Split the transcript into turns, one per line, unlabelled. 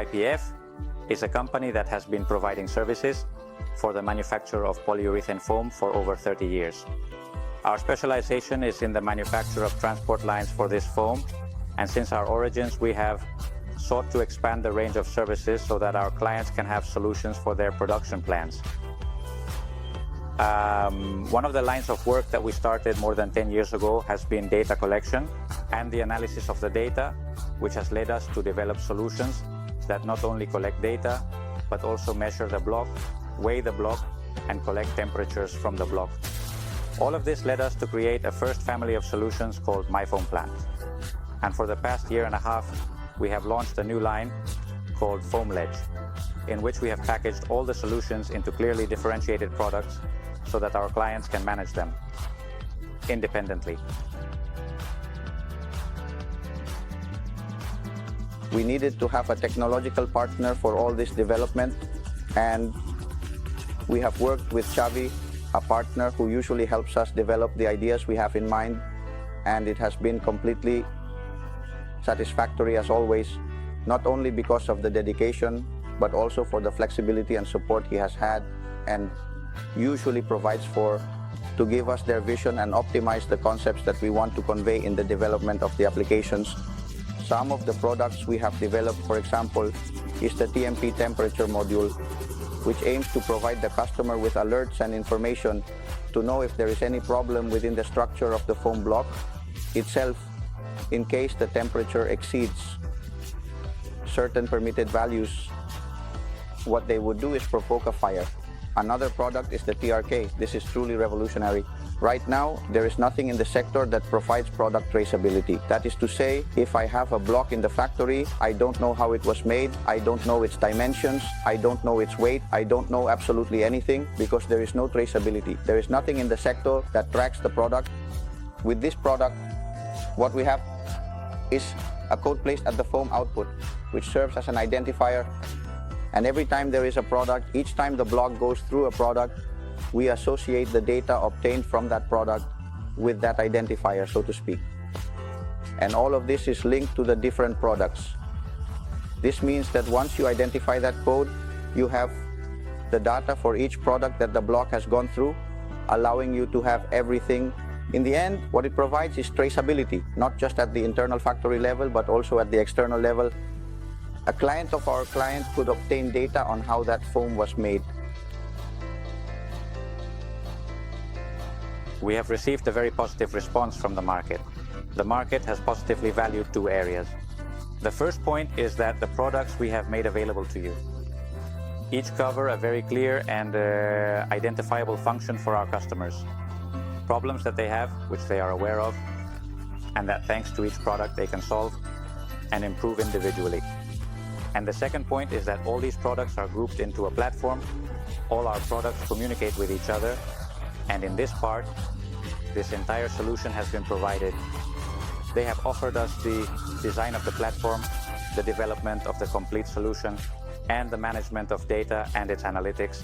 IPF is a company that has been providing services for the manufacture of polyurethane foam for over 30 years. Our specialization is in the manufacture of transport lines for this foam, and since our origins we have sought to expand the range of services so that our clients can have solutions for their production plans. One of the lines of work that we started more than 10 years ago has been data collection and the analysis of the data, which has led us to develop solutions that not only collect data, but also measure the block, weigh the block, and collect temperatures from the block. All of this led us to create a first family of solutions called MyFoamPlant. And for the past year and a half, we have launched a new line called Foaldege, in which we have packaged all the solutions into clearly differentiated products so that our clients can manage them independently.
We needed to have a technological partner for all this development, and we have worked with Xavi, a partner who usually helps us develop the ideas we have in mind, and it has been completely satisfactory as always, not only because of the dedication, but also for the flexibility and support he has had and usually provides for to give us their vision and optimize the concepts that we want to convey in the development of the applications. Some of the products we have developed, for example, is the TMP temperature module, which aims to provide the customer with alerts and information to know if there is any problem within the structure of the foam block itself in case the temperature exceeds certain permitted values. What they would do is provoke a fire. Another product is the TRK. This is truly revolutionary. Right now, there is nothing in the sector that provides product traceability. That is to say, if I have a block in the factory, I don't know how it was made, I don't know its dimensions, I don't know its weight, I don't know absolutely anything because there is no traceability. There is nothing in the sector that tracks the product. With this product, what we have is a code placed at the foam output, which serves as an identifier. And every time there is a product, each time the block goes through a product, we associate the data obtained from that product with that identifier, so to speak. And all of this is linked to the different products. This means that once you identify that code, you have the data for each product that the block has gone through, allowing you to have everything. In the end, what it provides is traceability, not just at the internal factory level, but also at the external level. A client of our client could obtain data on how that foam was made.
We have received a very positive response from the market. The market has positively valued two areas. The first point is that the products we have made available to you each cover a very clear and identifiable function for our customers. Problems that they have, which they are aware of, and that thanks to each product they can solve and improve individually. And the second point is that all these products are grouped into a platform. All our products communicate with each other, and in this part, this entire solution has been provided. They have offered us the design of the platform, the development of the complete solution, and the management of data and its analytics